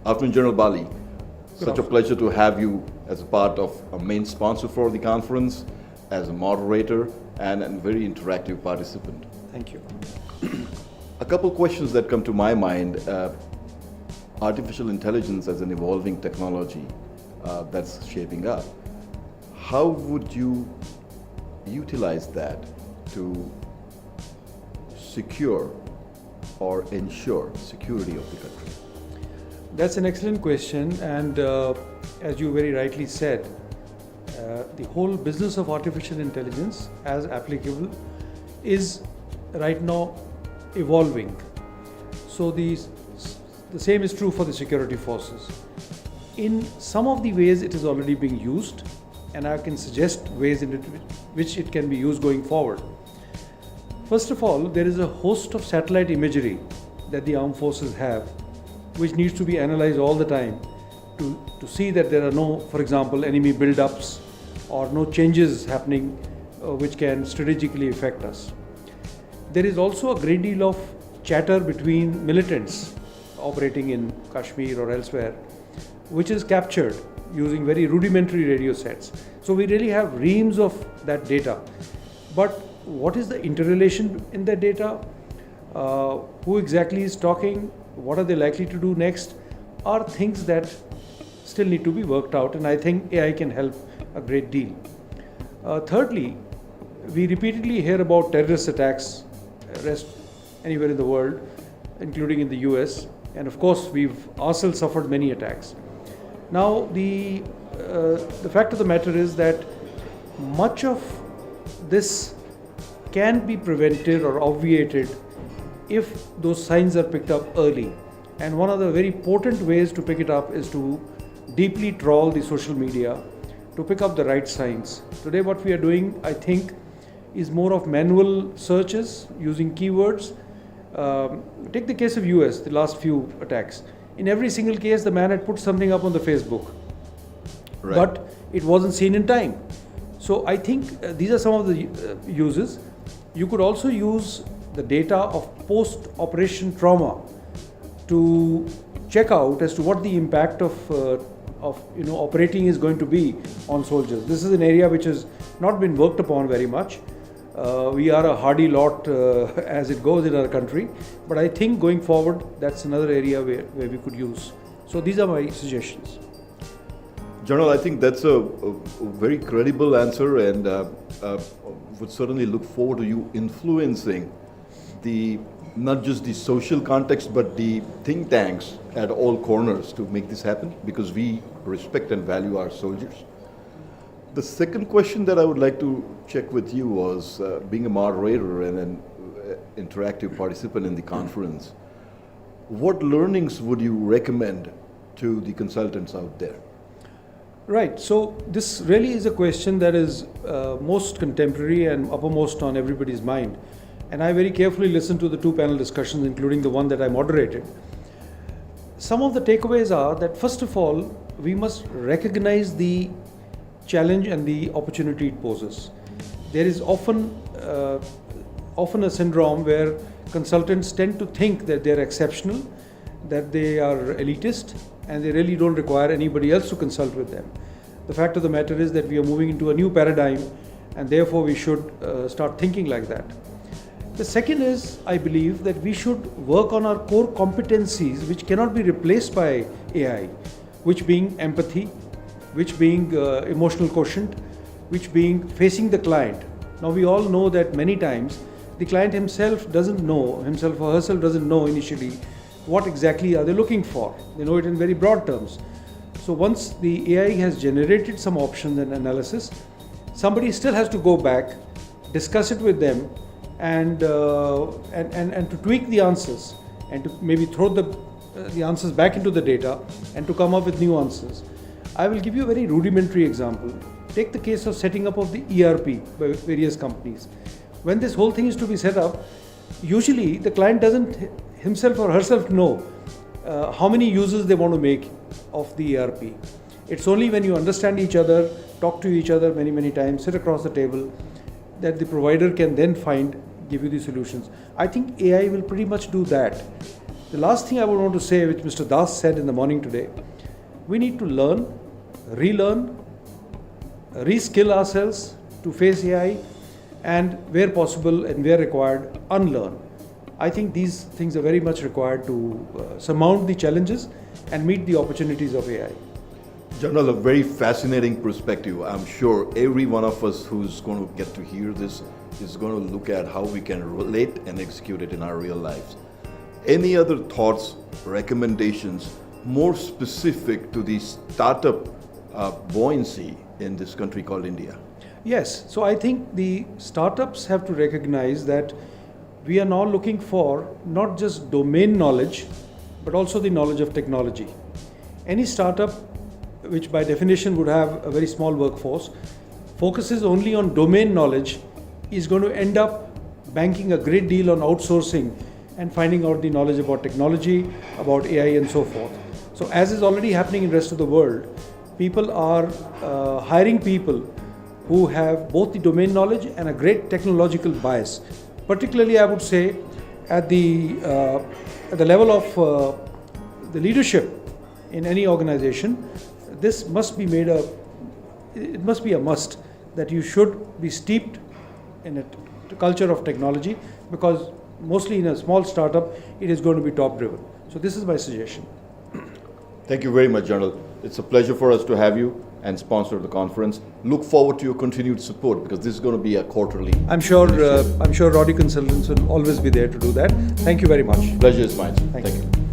Afternoon, General Bali. Such a pleasure to have you as a part of a main sponsor for the conference, as a moderator, and a very interactive participant. Thank you. A couple questions that come to my mind. Artificial intelligence as an evolving technology that's shaping up. How would you utilize that to secure or ensure security of the country? That's an excellent question, and as you very rightly said, the whole business of artificial intelligence as applicable is right now evolving. So the same is true for the security forces. In some of the ways it is already being used, and I can suggest ways in which it can be used going forward. First of all, there is a host of satellite imagery that the armed forces have, which needs to be analyzed all the time to see that there are no, for example, enemy build-ups or no changes happening which can strategically affect us. There is also a great deal of chatter between militants operating in Kashmir or elsewhere, which is captured using very rudimentary radio sets. So we really have reams of that data. But what is the interrelation in that data? Who exactly is talking? What are they likely to do next? Are things that still need to be worked out, and I think AI can help a great deal. Thirdly, we repeatedly hear about terrorist attacks anywhere in the world, including in the US, and of course we've ourselves suffered many attacks. Now the fact of the matter is that much of this can be prevented or obviated if those signs are picked up early. And one of the very potent ways to pick it up is to deeply trawl the social media to pick up the right signs. Today what we are doing, I think, is more of manual searches using keywords. Take the case of US, the last few attacks. In every single case, the man had put something up on the Facebook, right, but it wasn't seen in time. So I think these are some of the uses. You could also use the data of post-operation trauma to check out as to what the impact of operating is going to be on soldiers. This is an area which has not been worked upon very much. We are a hardy lot as it goes in our country, but I think going forward that's another area where we could use. So these are my suggestions. General, I think that's a very credible answer, and would certainly look forward to you influencing not just the social context, but the think tanks at all corners to make this happen, because we respect and value our soldiers. The second question that I would like to check with you was, being a moderator and an interactive participant in the conference, what learnings would you recommend to the consultants out there? Right, so this really is a question that is most contemporary and uppermost on everybody's mind. And I very carefully listened to the two panel discussions, including the one that I moderated. Some of the takeaways are that, first of all, we must recognize the challenge and the opportunity it poses. There is often a syndrome where consultants tend to think that they're exceptional, that they are elitist, and they really don't require anybody else to consult with them. The fact of the matter is that we are moving into a new paradigm, and therefore we should start thinking like that. The second is, I believe that we should work on our core competencies, which cannot be replaced by AI, which being empathy, which being emotional quotient, which being facing the client. Now we all know that many times the client himself or herself doesn't know initially what exactly are they looking for. They know it in very broad terms. So once the AI has generated some options and analysis, somebody still has to go back, discuss it with them, and to tweak the answers, and to maybe throw the answers back into the data and to come up with new answers. I will give you a very rudimentary example. Take the case of setting up of the ERP by various companies. When this whole thing is to be set up, usually the client doesn't himself or herself know how many users they want to make of the ERP. It's only when you understand each other, talk to each other many times, sit across the table, that the provider can then give you the solutions. I think AI will pretty much do that. The last thing I would want to say, which Mr. Das said in the morning today, we need to learn, relearn, reskill ourselves to face AI, and where possible and where required, unlearn. I think these things are very much required to surmount the challenges and meet the opportunities of AI. General, a very fascinating perspective. I'm sure every one of us who's going to get to hear this is going to look at how we can relate and execute it in our real lives. Any other thoughts, recommendations, more specific to the startup buoyancy in this country called India? Yes, so I think the startups have to recognize that we are now looking for not just domain knowledge, but also the knowledge of technology. Any startup, which by definition would have a very small workforce, focuses only on domain knowledge, is going to end up banking a great deal on outsourcing and finding out the knowledge about technology, about AI and so forth. So as is already happening in the rest of the world, people are hiring people who have both the domain knowledge and a great technological bias. Particularly, I would say, at the level of the leadership in any organization, this must be made it must be a must that you should be steeped in a culture of technology, because mostly in a small startup, it is going to be top driven. So this is my suggestion. Thank you very much, General. It's a pleasure for us to have you and sponsor the conference. Look forward to your continued support, because this is going to be a quarterly. I'm sure Rodic Consultants will always be there to do that. Thank you very much. Pleasure is mine. Thank you.